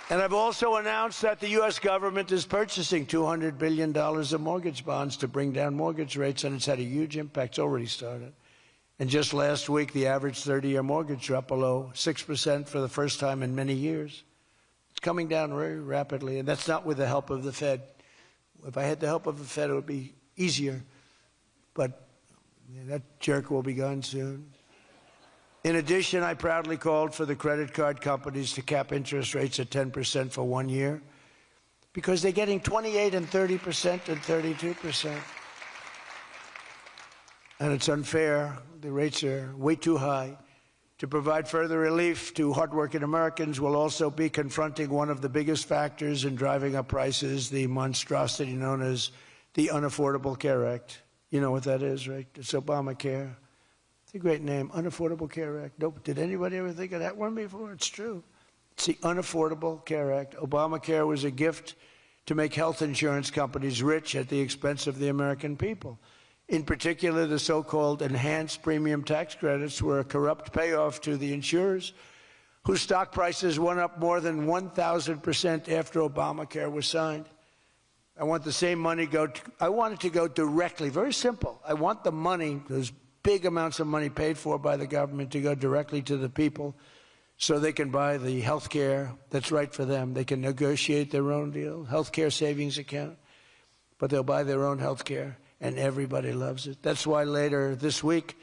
And I've also announced that the U.S. government is purchasing $200 billion of mortgage bonds to bring down mortgage rates, and it's had a huge impact. It's already started. And just last week, the average 30-year mortgage dropped below 6% for the first time in many years. It's coming down very rapidly, and that's not with the help of the Fed. If I had the help of the Fed, it would be easier. But that jerk will be gone soon. In addition, I proudly called for the credit card companies to cap interest rates at 10% for 1 year because they're getting 28% and 30% and 32%. And it's unfair. The rates are way too high. To provide further relief to hardworking Americans, we'll also be confronting one of the biggest factors in driving up prices, the monstrosity known as the Unaffordable Care Act. You know what that is, right? It's Obamacare. It's a great name, Unaffordable Care Act. Nope. Did anybody ever think of that one before? It's true. It's the Unaffordable Care Act. Obamacare was a gift to make health insurance companies rich at the expense of the American people. In particular, the so-called enhanced premium tax credits were a corrupt payoff to the insurers, whose stock prices went up more than 1,000% after Obamacare was signed. I want the same money I want it to go directly, very simple. I want the money, those big amounts of money paid for by the government, to go directly to the people so they can buy the health care that's right for them. They can negotiate their own deal, health care savings account, but they'll buy their own health care, and everybody loves it. That's why later this week,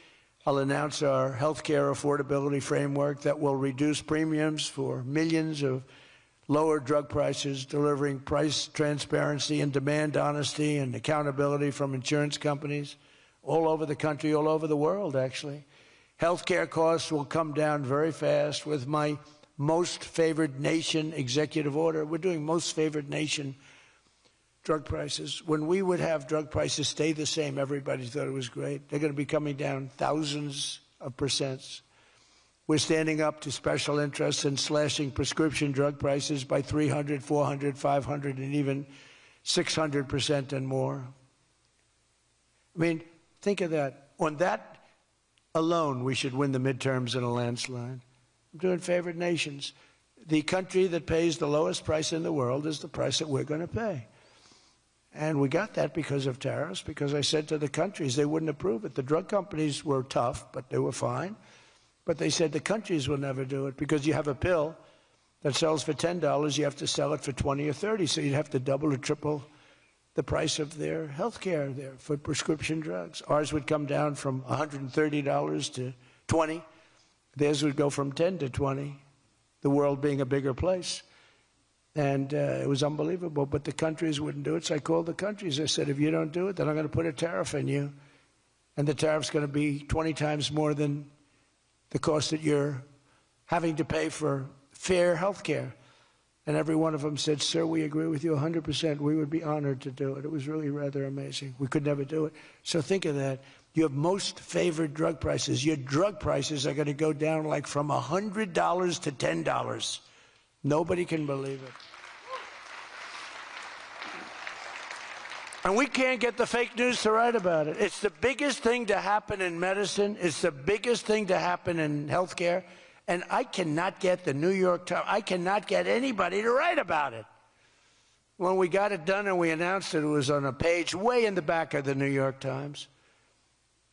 I'll announce our health care affordability framework that will reduce premiums for millions of lower drug prices, delivering price transparency and demand honesty and accountability from insurance companies all over the country, all over the world, actually. Healthcare costs will come down very fast with my most favored nation executive order. We're doing most favored nation drug prices. When we would have drug prices stay the same, everybody thought it was great. They're going to be coming down thousands of percents. We're standing up to special interests and slashing prescription drug prices by 300, 400, 500, and even 600% and more. I mean, think of that. On that alone, we should win the midterms in a landslide. I'm doing favored nations. The country that pays the lowest price in the world is the price that we're going to pay. And we got that because of tariffs, because I said to the countries they wouldn't approve it. The drug companies were tough, but they were fine. But they said the countries will never do it because you have a pill that sells for $10, you have to sell it for 20 or 30, so you'd have to double or triple the price of their health care there for prescription drugs. Ours would come down from $130 to $20. Theirs would go from 10 to 20, the world being a bigger place. And it was unbelievable, but the countries wouldn't do it. So I called the countries. I said, if you don't do it, then I'm going to put a tariff on you. And the tariff's going to be 20 times more than the cost that you're having to pay for fair health care. And every one of them said, sir, we agree with you 100%. We would be honored to do it. It was really rather amazing. We could never do it. So think of that. You have most favored drug prices. Your drug prices are going to go down like from $100 to $10. Nobody can believe it. And we can't get the fake news to write about it. It's the biggest thing to happen in medicine. It's the biggest thing to happen in healthcare. And I cannot get the New York Times, I cannot get anybody to write about it. When we got it done and we announced it, it was on a page way in the back of the New York Times.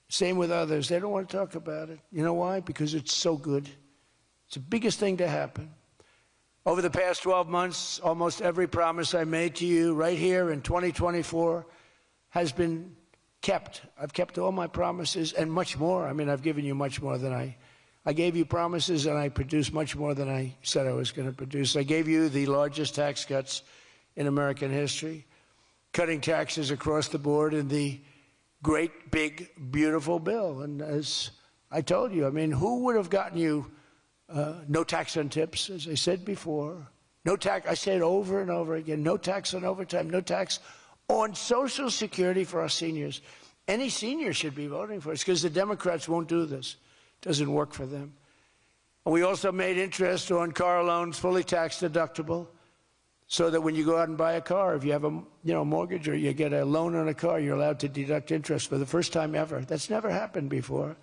Same with others. They don't want to talk about it. You know why? Because it's so good. It's the biggest thing to happen. Over the past 12 months, almost every promise I made to you right here in 2024 has been kept. I've kept all my promises and much more. I mean, I've given you much more than I gave you promises, and I produced much more than I said I was going to produce. I gave you the largest tax cuts in American history, cutting taxes across the board in the great, big, beautiful bill. And as I told you, I mean, who would have gotten you no tax on tips, as I said before. No tax, I say it over and over again, no tax on overtime, no tax on Social Security for our seniors. Any senior should be voting for us because the Democrats won't do this. It doesn't work for them. And we also made interest on car loans fully tax deductible so that when you go out and buy a car, if you have a mortgage or you get a loan on a car, you're allowed to deduct interest for the first time ever. That's never happened before.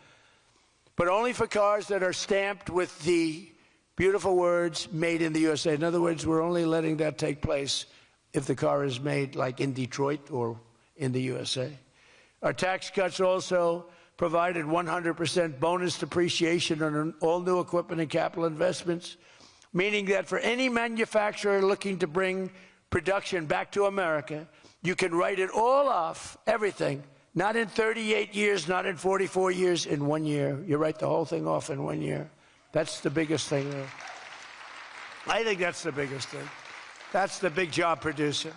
But only for cars that are stamped with the beautiful words, made in the USA. In other words, we're only letting that take place if the car is made like in Detroit or in the USA. Our tax cuts also provided 100% bonus depreciation on all new equipment and capital investments, meaning that for any manufacturer looking to bring production back to America, you can write it all off, everything. Not in 38 years, not in 44 years, in 1 year. You write the whole thing off in 1 year. That's the biggest thing there. I think that's the biggest thing. That's the big job producer.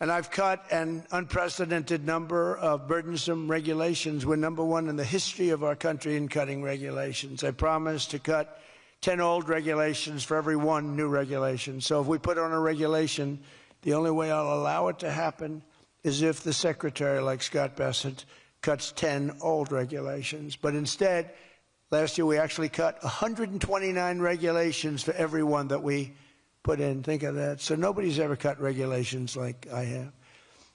And I've cut an unprecedented number of burdensome regulations. We're number one in the history of our country in cutting regulations. I promised to cut 10 old regulations for every one new regulation. So if we put on a regulation, the only way I'll allow it to happen is if the secretary, like Scott Bessent, cuts 10 old regulations. But instead, last year we actually cut 129 regulations for every one that we put in. Think of that. So nobody's ever cut regulations like I have.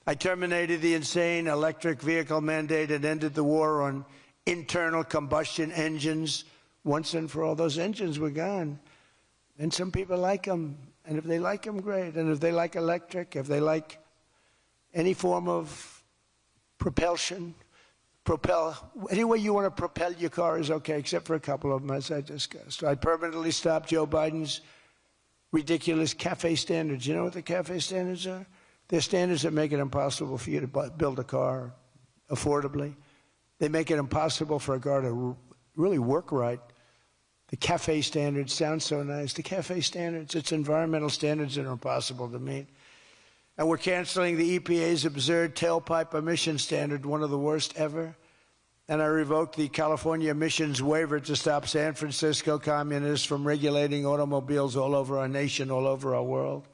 I terminated the insane electric vehicle mandate and ended the war on internal combustion engines. Once and for all, those engines were gone. And some people like them. And if they like them, great. And if they like electric, if they like any form of propulsion, any way you want to propel your car is okay, except for a couple of them, as I discussed. I permanently stopped Joe Biden's ridiculous CAFE standards. You know what the CAFE standards are? They're standards that make it impossible for you to build a car affordably. They make it impossible for a car to really work right. The CAFE standards sound so nice. The CAFE standards, it's environmental standards that are impossible to meet. And we're canceling the EPA's absurd tailpipe emission standard, one of the worst ever. And I revoked the California emissions waiver to stop San Francisco communists from regulating automobiles all over our nation, all over our world.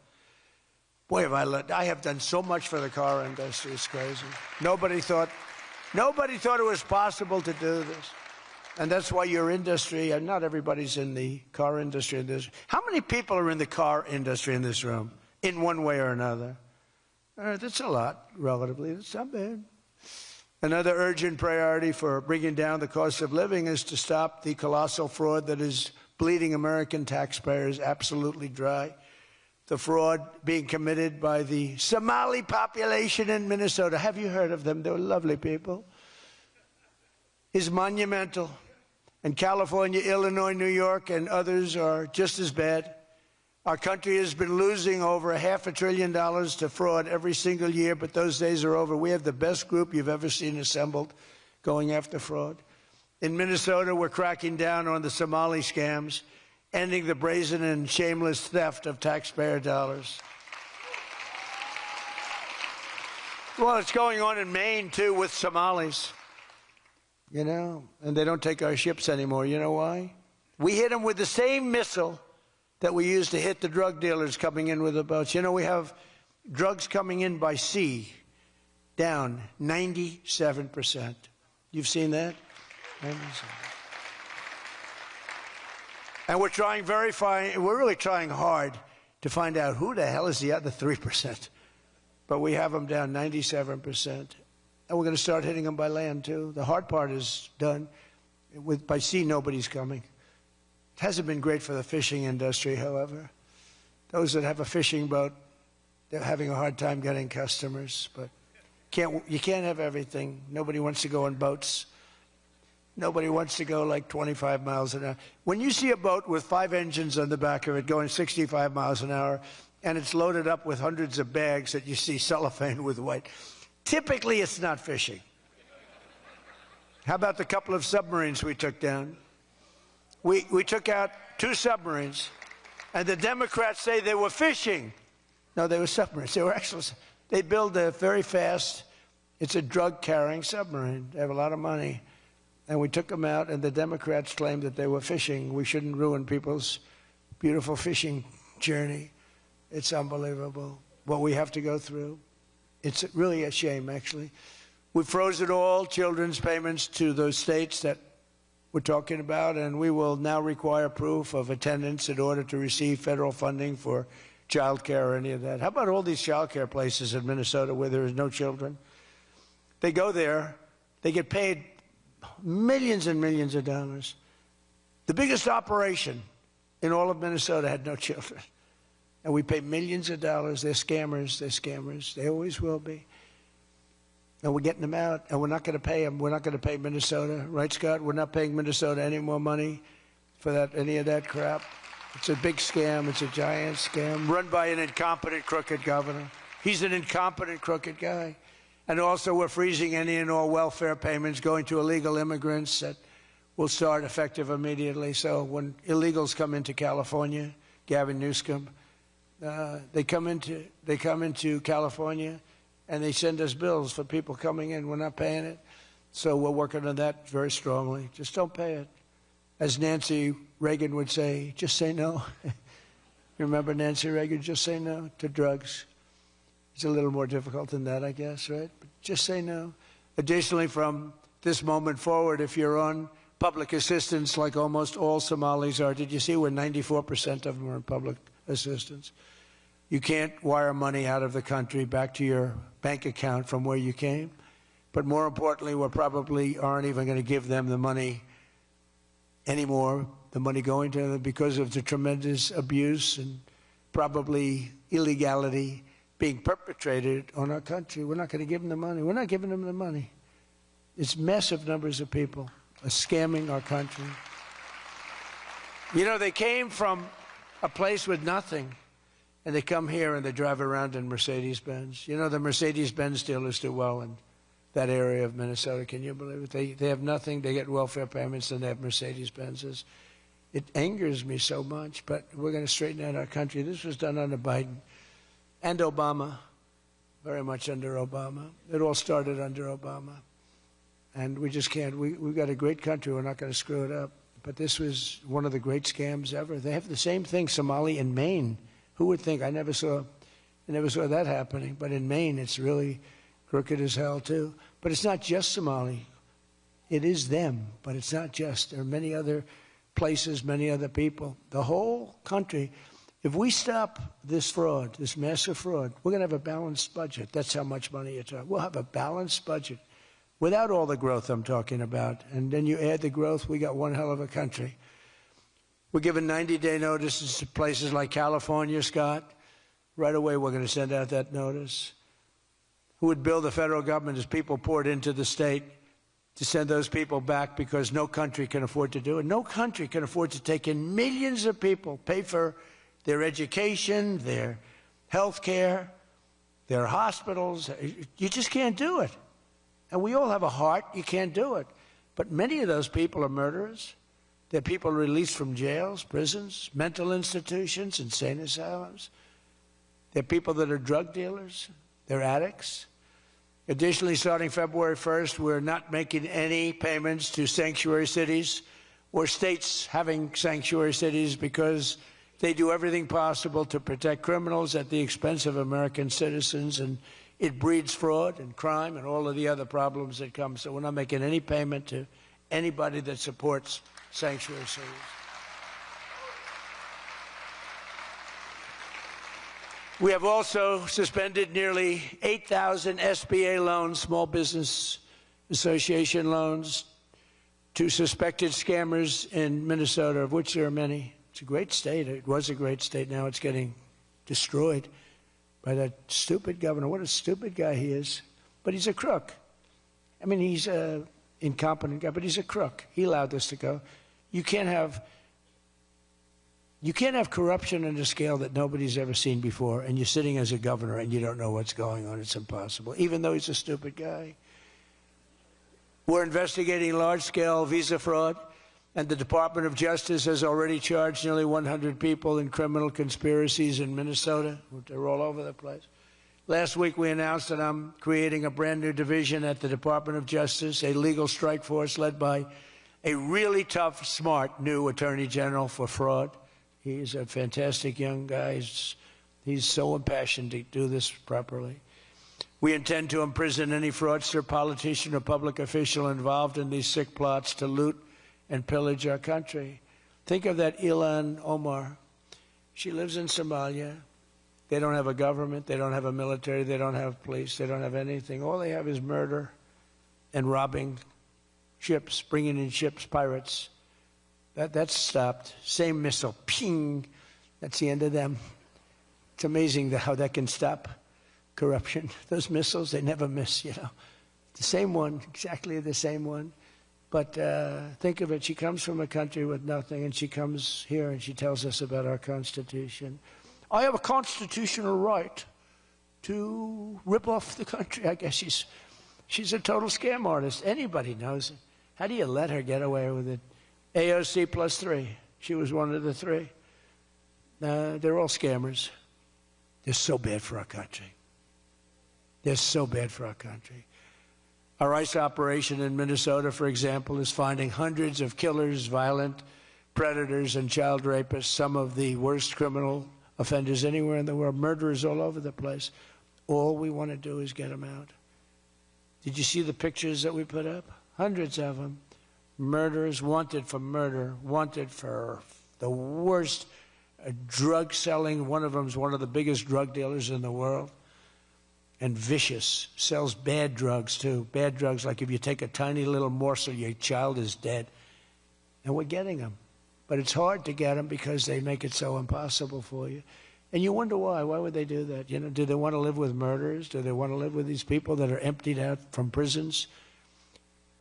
Boy, I have done so much for the car industry. It's crazy. Nobody thought it was possible to do this. And that's why your industry, and not everybody's in the car industry. How many people are in the car industry in this room, in one way or another? That's a lot, relatively. That's not bad. Another urgent priority for bringing down the cost of living is to stop the colossal fraud that is bleeding American taxpayers absolutely dry. The fraud being committed by the Somali population in Minnesota. Have you heard of them? They're lovely people. Is monumental. And California, Illinois, New York, and others are just as bad. Our country has been losing over $500 billion to fraud every single year, but those days are over. We have the best group you've ever seen assembled going after fraud. In Minnesota, we're cracking down on the Somali scams, ending the brazen and shameless theft of taxpayer dollars. Well, it's going on in Maine, too, with Somalis. You know, and they don't take our ships anymore. You know why? We hit them with the same missile that we used to hit the drug dealers coming in with the boats. You know, we have drugs coming in by sea down 97%. You've seen that? 97%. And we're trying we're really trying hard to find out who the hell is the other 3%. But we have them down 97%. And we're going to start hitting them by land, too. The hard part is done. By sea, nobody's coming. It hasn't been great for the fishing industry, however. Those that have a fishing boat, they're having a hard time getting customers. But you can't have everything. Nobody wants to go on boats. Nobody wants to go like 25 miles an hour. When you see a boat with 5 engines on the back of it going 65 miles an hour, and it's loaded up with hundreds of bags that you see cellophane with white, typically it's not fishing. How about the couple of submarines we took down? We took out 2 submarines, and the Democrats say they were fishing. No, they were submarines. They were actually, they build a very fast, it's a drug-carrying submarine. They have a lot of money. And we took them out, and the Democrats claimed that they were fishing. We shouldn't ruin people's beautiful fishing journey. It's unbelievable what we have to go through. It's really a shame, actually. We've frozen all children's payments to those states that we're talking about, and we will now require proof of attendance in order to receive federal funding for child care or any of that. How about all these child care places in Minnesota where there is no children? They go there, they get paid millions and millions of dollars. The biggest operation in all of Minnesota had no children. And we pay millions of dollars. They're scammers. They're scammers. They always will be. And we're getting them out, and we're not going to pay them. We're not going to pay Minnesota. Right, Scott? We're not paying Minnesota any more money for any of that crap. It's a big scam. It's a giant scam run by an incompetent, crooked governor. He's an incompetent, crooked guy. And also, we're freezing any and all welfare payments going to illegal immigrants that will start effective immediately. So when illegals come into California, Gavin Newsom, they come into California, and they send us bills for people coming in. We're not paying it. So we're working on that very strongly. Just don't pay it. As Nancy Reagan would say, just say no. You remember Nancy Reagan? Just say no to drugs. It's a little more difficult than that, I guess, right? But just say no. Additionally, from this moment forward, if you're on public assistance, like almost all Somalis are, did you see where 94% of them are on public assistance? You can't wire money out of the country back to your bank account from where you came. But more importantly, we probably aren't even going to give them the money anymore, the money going to them, because of the tremendous abuse and probably illegality being perpetrated on our country. We're not going to give them the money. We're not giving them the money. It's massive numbers of people are scamming our country. You know, they came from a place with nothing, and they come here and they drive around in Mercedes-Benz. You know, the Mercedes-Benz dealers do well in that area of Minnesota. Can you believe it? They have nothing. They get welfare payments, and they have Mercedes-Benzes. It angers me so much, but we're going to straighten out our country. This was done under Biden and Obama, very much under Obama. It all started under Obama. And we just can't. We've got a great country. We're not going to screw it up. But this was one of the great scams ever. They have the same thing, Somali in Maine. Who would think? I never saw that happening. But in Maine, it's really crooked as hell, too. But it's not just Somali. It is them, but it's not just. There are many other places, many other people. The whole country, if we stop this fraud, this massive fraud, we're going to have a balanced budget. That's how much money you're talking. We'll have a balanced budget without all the growth I'm talking about. And then you add the growth, we got one hell of a country. We're giving 90-day notices to places like California, Scott. Right away, we're going to send out that notice. Who would bill the federal government as people poured into the state to send those people back because no country can afford to do it? No country can afford to take in millions of people, pay for their education, their health care, their hospitals. You just can't do it. And we all have a heart. You can't do it. But many of those people are murderers. They're people released from jails, prisons, mental institutions, insane asylums. They're people that are drug dealers. They're addicts. Additionally, starting February 1st, we're not making any payments to sanctuary cities or states having sanctuary cities because they do everything possible to protect criminals at the expense of American citizens, and it breeds fraud and crime and all of the other problems that come. So we're not making any payment to anybody that supports sanctuary cities. We have also suspended nearly 8,000 SBA loans, Small Business Association loans, to suspected scammers in Minnesota, of which there are many. It's a great state. It was a great state. Now it's getting destroyed by that stupid governor. What a stupid guy he is. But he's a crook. I mean, he's an incompetent guy, but he's a crook. He allowed this to go. You can't have corruption on a scale that nobody's ever seen before, and you're sitting as a governor and you don't know what's going on. It's impossible, even though he's a stupid guy. We're investigating large-scale visa fraud, and the Department of Justice has already charged nearly 100 people in criminal conspiracies in Minnesota. They're all over the place. Last week, we announced that I'm creating a brand-new division at the Department of Justice, a legal strike force led by a really tough, smart new Attorney General for fraud. He's a fantastic young guy. He's so impassioned to do this properly. We intend to imprison any fraudster, politician, or public official involved in these sick plots to loot and pillage our country. Think of that Ilan Omar. She lives in Somalia. They don't have a government. They don't have a military. They don't have police. They don't have anything. All they have is murder and robbing ships, bringing in ships, pirates. That's stopped. Same missile, ping. That's the end of them. It's amazing how that can stop corruption. Those missiles, they never miss, you know. The same one, exactly the same one. But think of it. She comes from a country with nothing, and she comes here and she tells us about our Constitution. I have a constitutional right to rip off the country. I guess she's a total scam artist. Anybody knows it. How do you let her get away with it? AOC +3. She was one of the three. They're all scammers. They're so bad for our country. They're so bad for our country. Our ICE operation in Minnesota, for example, is finding hundreds of killers, violent predators, and child rapists, some of the worst criminal offenders anywhere in the world, murderers all over the place. All we want to do is get them out. Did you see the pictures that we put up? Hundreds of them. Murderers wanted for murder, wanted for the worst drug selling. One of them is one of the biggest drug dealers in the world. And vicious, sells bad drugs too. Bad drugs, like if you take a tiny little morsel, your child is dead. And we're getting them. But it's hard to get them because they make it so impossible for you. And you wonder why. Why would they do that? You know, do they want to live with murderers? Do they want to live with these people that are emptied out from prisons?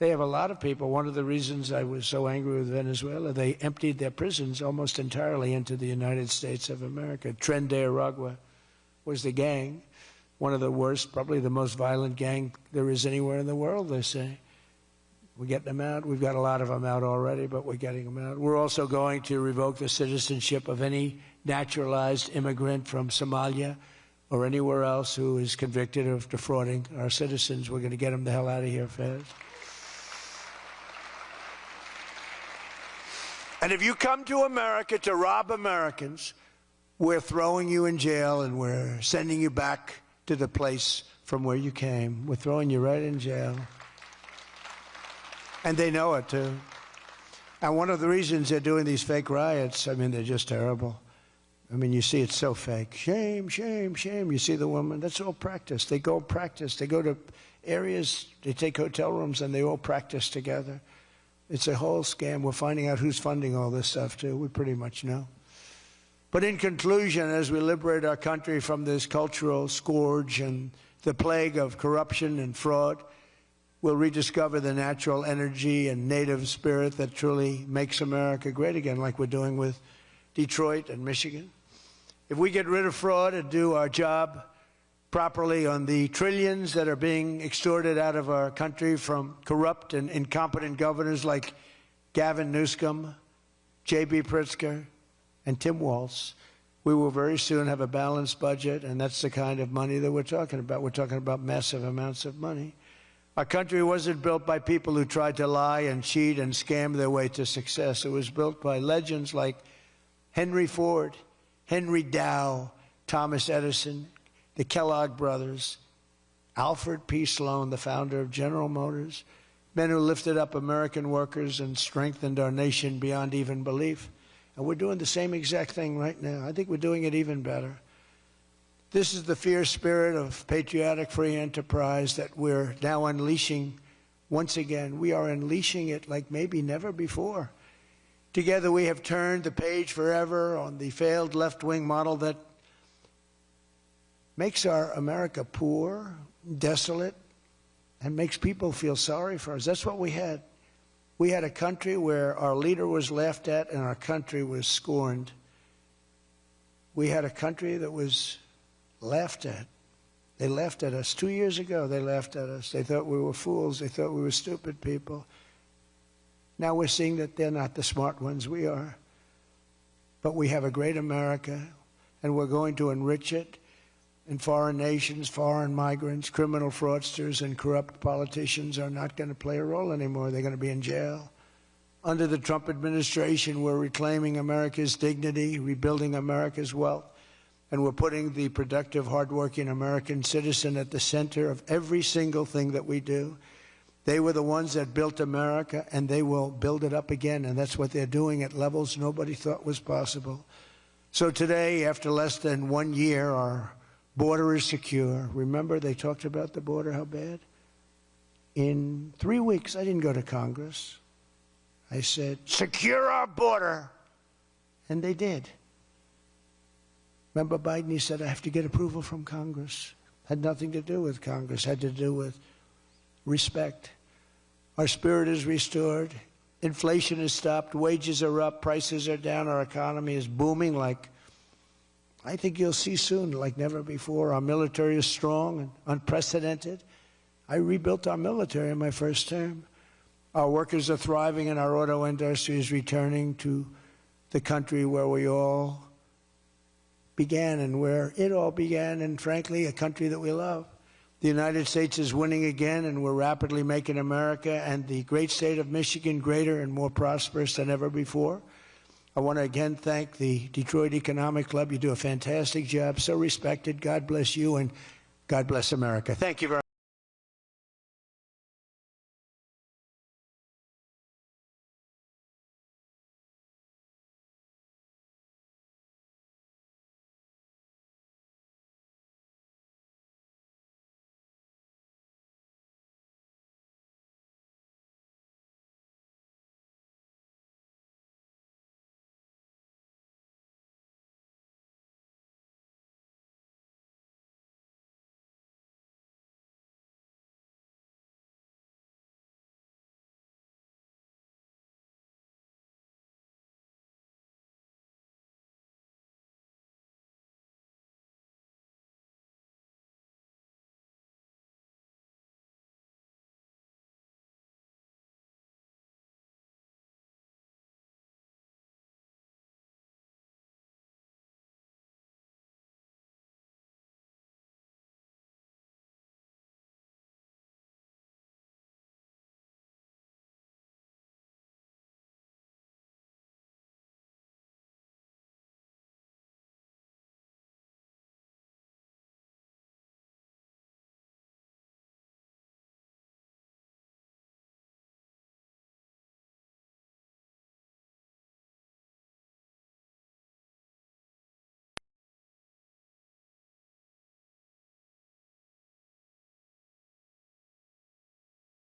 They have a lot of people. One of the reasons I was so angry with Venezuela, they emptied their prisons almost entirely into the United States of America. Tren de Aragua was the gang, one of the worst, probably the most violent gang there is anywhere in the world, they say. We're getting them out. We've got a lot of them out already, but we're getting them out. We're also going to revoke the citizenship of any naturalized immigrant from Somalia or anywhere else who is convicted of defrauding our citizens. We're going to get them the hell out of here fast. And if you come to America to rob Americans, we're throwing you in jail and we're sending you back to the place from where you came. We're throwing you right in jail. And they know it, too. And one of the reasons they're doing these fake riots, I mean, they're just terrible. I mean, you see it's so fake. Shame, shame, shame. You see the woman. That's all practice. They go practice. They go to areas, they take hotel rooms, and they all practice together. It's a whole scam. We're finding out who's funding all this stuff, too. We pretty much know. But in conclusion, as we liberate our country from this cultural scourge and the plague of corruption and fraud, we'll rediscover the natural energy and native spirit that truly makes America great again, like we're doing with Detroit and Michigan. If we get rid of fraud and do our job properly on the trillions that are being extorted out of our country from corrupt and incompetent governors like Gavin Newsom, J.B. Pritzker, and Tim Walz, we will very soon have a balanced budget, and that's the kind of money that we're talking about. We're talking about massive amounts of money. Our country wasn't built by people who tried to lie and cheat and scam their way to success. It was built by legends like Henry Ford, Henry Dow, Thomas Edison, the Kellogg brothers, Alfred P. Sloan, the founder of General Motors, men who lifted up American workers and strengthened our nation beyond even belief. And we're doing the same exact thing right now. I think we're doing it even better. This is the fierce spirit of patriotic free enterprise that we're now unleashing once again. We are unleashing it like maybe never before. Together we have turned the page forever on the failed left-wing model that makes our America poor, desolate, and makes people feel sorry for us. That's what we had. We had a country where our leader was laughed at and our country was scorned. We had a country that was laughed at. They laughed at us. 2 years ago, they laughed at us. They thought we were fools. They thought we were stupid people. Now we're seeing that they're not the smart ones. We are. But we have a great America, and we're going to enrich it. And foreign nations, foreign migrants, criminal fraudsters, and corrupt politicians are not going to play a role anymore. They're going to be in jail. Under the Trump administration, we're reclaiming America's dignity, rebuilding America's wealth, and we're putting the productive, hardworking American citizen at the center of every single thing that we do. They were the ones that built America, and they will build it up again, and that's what they're doing at levels nobody thought was possible. So today, after less than 1 year, our border is secure. Remember, they talked about the border, how bad? In 3 weeks, I didn't go to Congress. I said, secure our border. And they did. Remember Biden, he said, I have to get approval from Congress. Had nothing to do with Congress, had to do with respect. Our spirit is restored. Inflation is stopped. Wages are up. Prices are down. Our economy is booming like I think you'll see soon, like never before. Our military is strong and unprecedented. I rebuilt our military in my first term. Our workers are thriving, and our auto industry is returning to the country where we all began and where it all began, and frankly, a country that we love. The United States is winning again, and we're rapidly making America and the great state of Michigan greater and more prosperous than ever before. I want to again thank the Detroit Economic Club. You do a fantastic job, so respected. God bless you, and God bless America. Thank you very much.